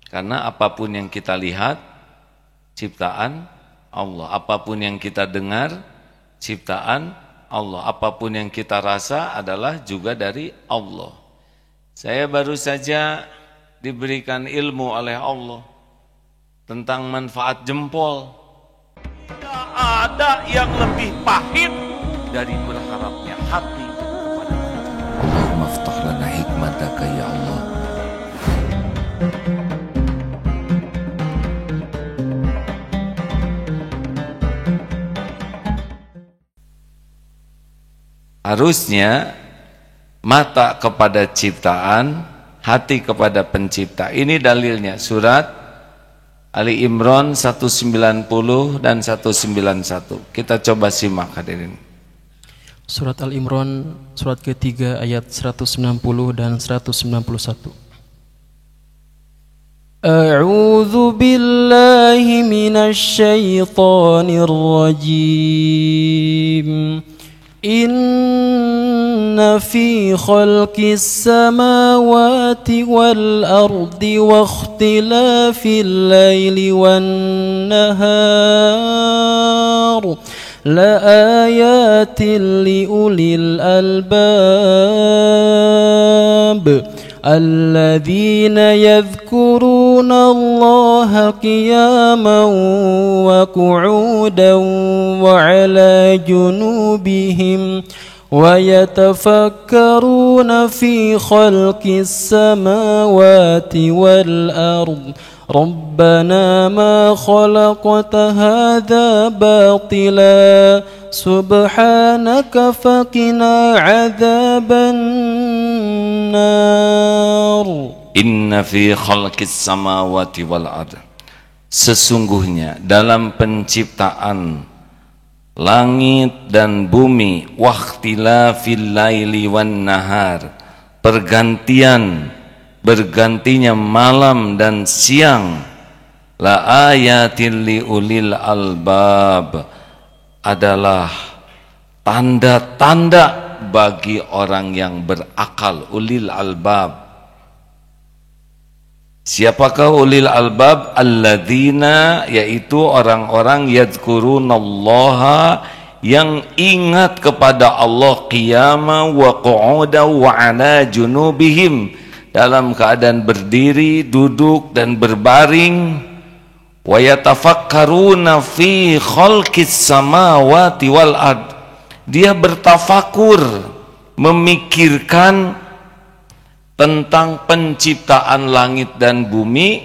Karena apapun yang kita lihat, ciptaan Allah. Apapun yang kita dengar, ciptaan Allah. Apapun yang kita rasa adalah juga dari Allah. Saya baru saja diberikan ilmu oleh Allah tentang manfaat jempol. Tidak ada yang lebih pahit dari berharapnya hati kepada Allah. Allahumma aftah lana hikmataka ya Allah. Harusnya mata kepada ciptaan, hati kepada pencipta. Ini dalilnya surat Ali Imran 190 dan 191. Kita coba simak hadirin. Surat Al-Imran surat ketiga ayat 190 dan 191. A'udzu billahi minasy syaithanir rajim. Inna fi khalqis samawati wal ardi wa ikhtilafil laili wan nahar la ayatin li ulil albab alladzina yadhkuruna Allaha qiyaman wa qu'udan wa 'ala junubihim wa yatafakkaruna fi khalqis samawati wal ard Rabbana ma khalaqta hadza batila subhanaka faqina 'adzaban nar. Inna fi khalqis samawati wal ard. Sesungguhnya dalam penciptaan langit dan bumi, wakhtilafil laili wan nahar, bergantinya malam dan siang, la ayatin li ulil albab, adalah tanda-tanda bagi orang yang berakal, ulil albab. Siapakah ulil albab? Alladzina, yaitu orang-orang yadhkurunallaha, yang ingat kepada Allah qiyama wa qu'uda wa 'ala junubihim, dalam keadaan berdiri, duduk dan berbaring. Wa yatafakkaruna fi khalqis samawati wal ard, dia bertafakur, memikirkan tentang penciptaan langit dan bumi,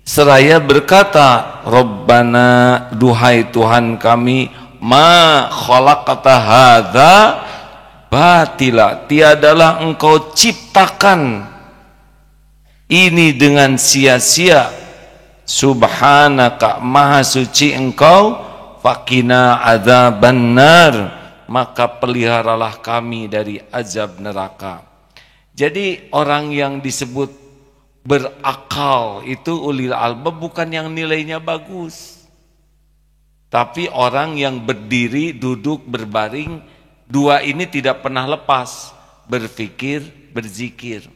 seraya berkata, Rabbana, duhai Tuhan kami, ma khalaqta hadza batila, tiadalah engkau ciptakan ini dengan sia-sia, subhanaka, maha suci engkau, faqina adzabannar, maka peliharalah kami dari azab neraka. Jadi orang yang disebut berakal itu ulil albab bukan yang nilainya bagus, tapi orang yang berdiri, duduk, berbaring, dua ini tidak pernah lepas, berfikir, berzikir.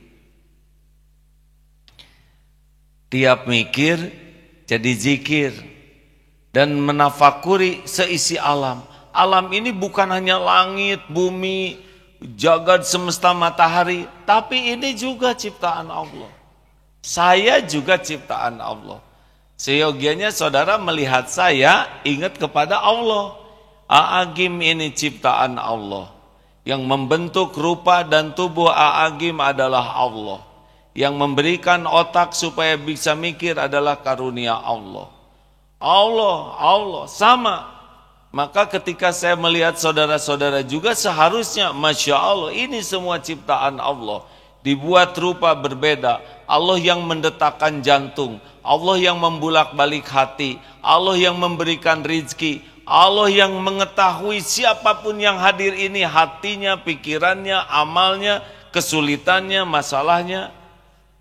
Tiap mikir jadi zikir dan menafakuri seisi alam. Alam ini bukan hanya langit, bumi, jagad semesta matahari, tapi ini juga ciptaan Allah. Saya juga ciptaan Allah. Seyogianya saudara melihat saya, ingat kepada Allah. A'agim ini ciptaan Allah. Yang membentuk rupa dan tubuh A'agim adalah Allah. Yang memberikan otak supaya bisa mikir adalah karunia Allah. Allah sama. Maka ketika saya melihat saudara-saudara juga seharusnya, Masya Allah, ini semua ciptaan Allah. Dibuat rupa berbeda. Allah yang mendetakkan jantung, Allah yang membulak-balik hati, Allah yang memberikan rizki, Allah yang mengetahui siapapun yang hadir ini, hatinya, pikirannya, amalnya, kesulitannya, masalahnya.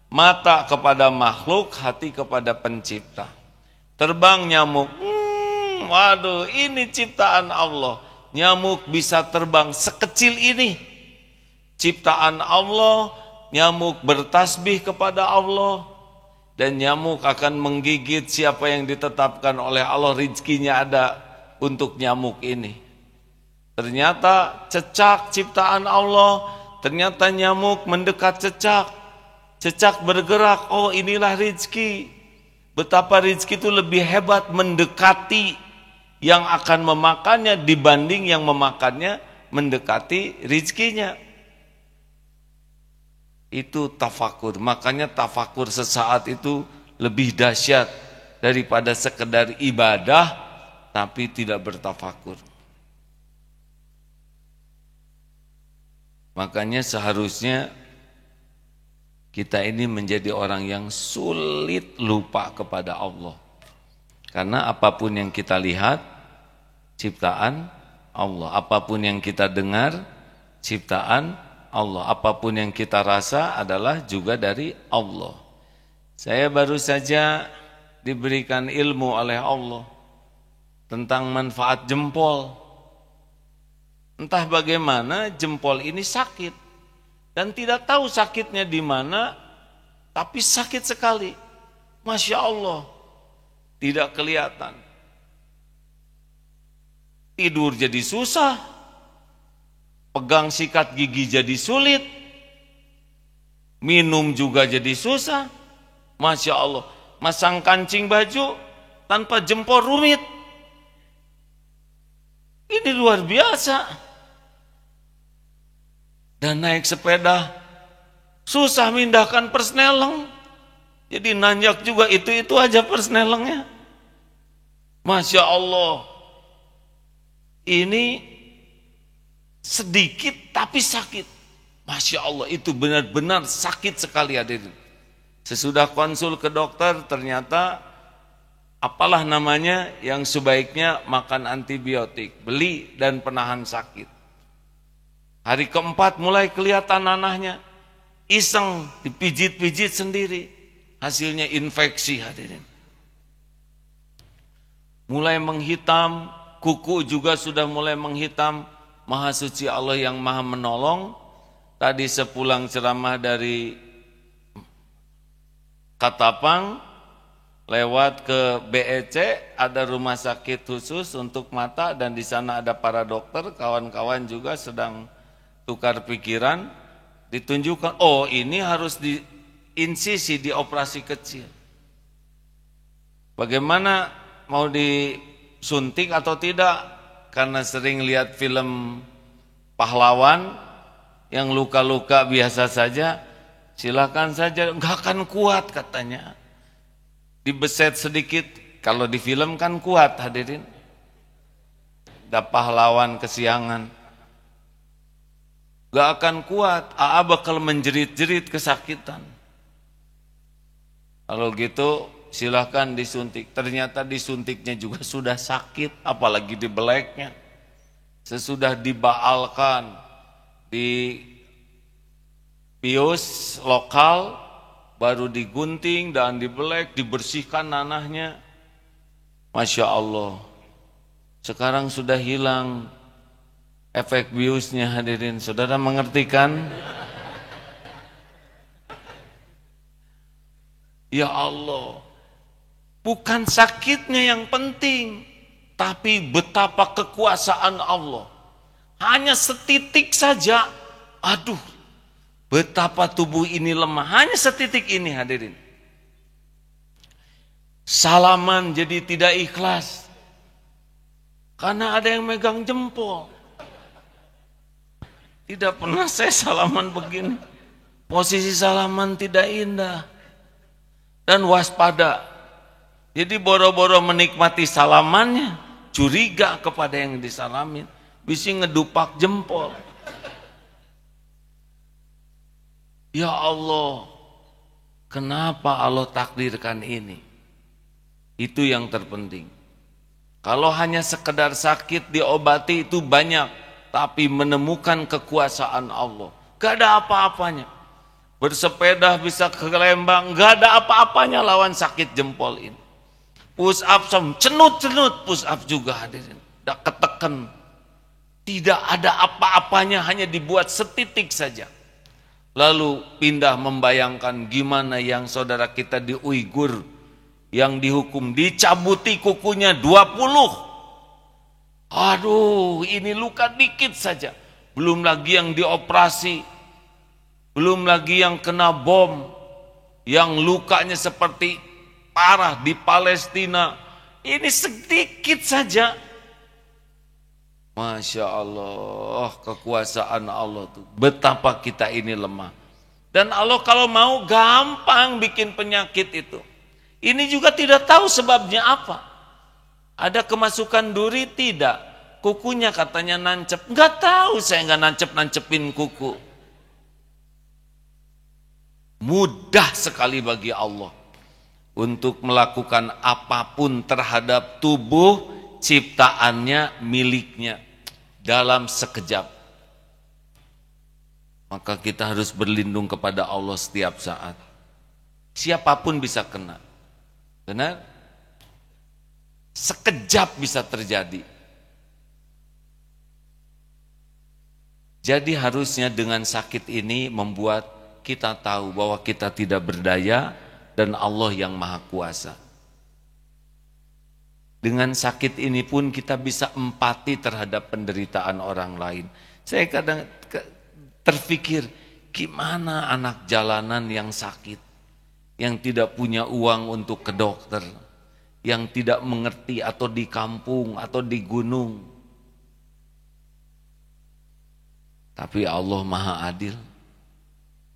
Mata kepada makhluk, hati kepada pencipta. Terbang nyamuk, waduh, ini ciptaan Allah. Nyamuk bisa terbang sekecil ini, ciptaan Allah. Nyamuk bertasbih kepada Allah. dan nyamuk akan menggigit siapa yang ditetapkan oleh Allah rizkinya ada untuk nyamuk ini. Ternyata cecak ciptaan Allah, ternyata nyamuk mendekat cecak, cecak bergerak, oh inilah rizki. Betapa rizki itu lebih hebat mendekati yang akan memakannya dibanding yang memakannya mendekati rizkinya. Itu tafakur. Makanya tafakur sesaat itu lebih dahsyat daripada sekedar ibadah tapi tidak bertafakur. Makanya seharusnya kita ini menjadi orang yang sulit lupa kepada Allah. Karena apapun yang kita lihat, ciptaan Allah. Apapun yang kita dengar, ciptaan Allah. Apapun yang kita rasa adalah juga dari Allah. Saya baru saja diberikan ilmu oleh Allah tentang manfaat jempol. Entah bagaimana jempol ini sakit dan tidak tahu sakitnya di mana, tapi sakit sekali. Masya Allah, tidak kelihatan. Tidur jadi susah. Pegang sikat gigi jadi sulit, minum juga jadi susah. Masya Allah, masang kancing baju tanpa jempol rumit. Ini luar biasa. Dan naik sepeda susah mindahkan persneleng, jadi nanjak juga itu aja persnelengnya. Masya Allah, ini sedikit tapi sakit. Masya Allah, itu benar-benar sakit sekali hadirin. Sesudah konsul ke dokter ternyata apalah namanya yang sebaiknya makan antibiotik, beli dan penahan sakit. Hari keempat mulai kelihatan nanahnya, iseng dipijit-pijit sendiri, hasilnya infeksi hadirin. Mulai menghitam, kuku juga sudah mulai menghitam. Maha suci Allah yang maha menolong. Tadi sepulang ceramah dari Katapang, lewat ke BEC, ada rumah sakit khusus untuk mata, dan di sana ada para dokter, kawan-kawan juga sedang tukar pikiran, ditunjukkan, oh ini harus diinsisi, dioperasi kecil. Bagaimana mau disuntik atau tidak? Karena sering lihat film pahlawan yang luka-luka biasa saja, silakan saja, enggak akan kuat katanya. Dibeset sedikit, kalau di film kan kuat hadirin. Ada pahlawan kesiangan, enggak akan kuat, bakal menjerit-jerit kesakitan. Kalau gitu silahkan disuntik. Ternyata disuntiknya juga sudah sakit, apalagi dibeleknya. Sesudah dibaalkan di bios lokal, baru digunting dan dibelek, dibersihkan nanahnya. Masya Allah, sekarang sudah hilang efek biusnya hadirin. Saudara mengerti kan? Ya Allah, bukan sakitnya yang penting, tapi betapa kekuasaan Allah. Hanya setitik saja, aduh, betapa tubuh ini lemah. Hanya setitik ini hadirin. Salaman jadi tidak ikhlas, karena ada yang megang jempol. Tidak pernah saya salaman begini. Posisi salaman tidak indah. Dan waspada. Jadi boro-boro menikmati salamannya, curiga kepada yang disalamin, bisa ngedupak jempol. Ya Allah, kenapa Allah takdirkan ini? Itu yang terpenting. Kalau hanya sekedar sakit diobati itu banyak, tapi menemukan kekuasaan Allah, gak ada apa-apanya. Bersepeda bisa ke Lembang, gak ada apa-apanya lawan sakit jempol ini. Push up, cenut-cenut push up juga hadirin. Udah ketekan. Tidak ada apa-apanya, hanya dibuat setitik saja. lalu pindah membayangkan gimana yang saudara kita di Uighur yang dihukum dicabuti kukunya 20. Aduh, ini luka dikit saja. Belum lagi yang dioperasi, belum lagi yang kena bom, yang lukanya seperti parah di Palestina. Ini sedikit saja. Masya Allah, kekuasaan Allah tuh. Betapa kita ini lemah. Dan Allah kalau mau gampang bikin penyakit itu. Ini juga tidak tahu sebabnya apa. Ada kemasukan duri? Tidak. Kukunya katanya nancep. Enggak tahu, saya enggak nancep-nancepin kuku. Mudah sekali bagi Allah untuk melakukan apapun terhadap tubuh ciptaannya, miliknya dalam sekejap. Maka kita harus berlindung kepada Allah setiap saat. Siapapun bisa kena. Benar? Sekejap bisa terjadi. Jadi harusnya dengan sakit ini membuat kita tahu bahwa kita tidak berdaya dan Allah yang Maha Kuasa. Dengan sakit ini pun kita bisa empati terhadap penderitaan orang lain. Saya kadang terpikir, gimana anak jalanan yang sakit, yang tidak punya uang untuk ke dokter, yang tidak mengerti, atau di kampung atau di gunung. Tapi Allah Maha Adil.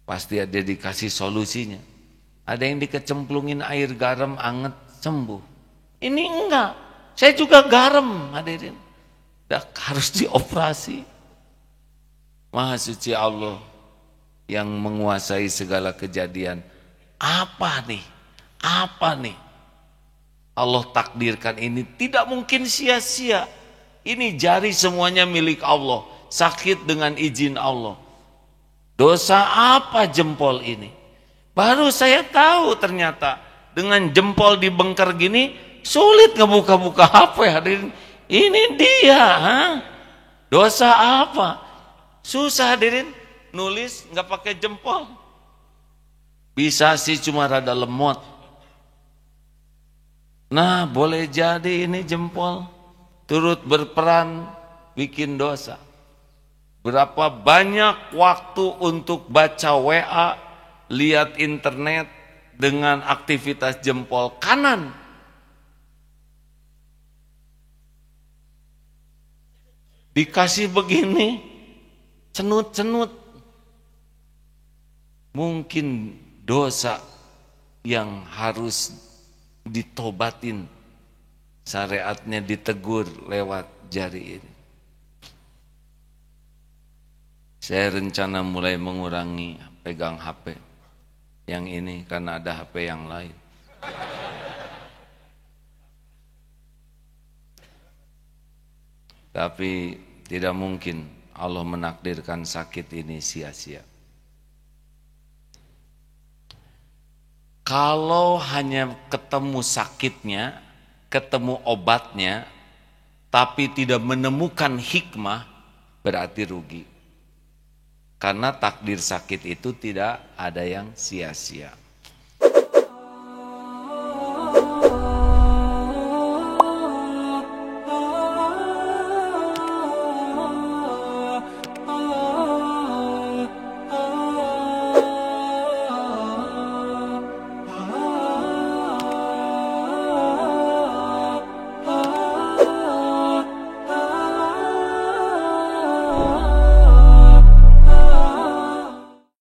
Pasti ada dikasih solusinya. Ada yang dikecemplungin air garam anget sembuh. Ini enggak. Saya juga garam, hadirin. Harus dioperasi. Maha suci Allah yang menguasai segala kejadian. Apa nih? Apa nih? Allah takdirkan ini tidak mungkin sia-sia. Ini jari semuanya milik Allah. Sakit dengan izin Allah. Dosa apa jempol ini? Baru saya tahu ternyata dengan jempol dibengker gini sulit ngebuka-buka HP, hadirin. Ini dia. Dosa apa? Susah, hadirin. Nulis nggak pakai jempol. Bisa sih cuma rada lemot. Nah, boleh jadi ini jempol turut berperan bikin dosa. Berapa banyak waktu untuk baca WA, lihat internet dengan aktivitas jempol kanan. Dikasih begini, cenut-cenut. Mungkin dosa yang harus ditobatin, syariatnya ditegur lewat jari ini. Saya rencana mulai mengurangi pegang HP yang ini karena ada HP yang lain. Tapi tidak mungkin Allah menakdirkan sakit ini sia-sia. Kalau hanya ketemu sakitnya, ketemu obatnya, tapi tidak menemukan hikmah, berarti rugi. Karena takdir sakit itu tidak ada yang sia-sia.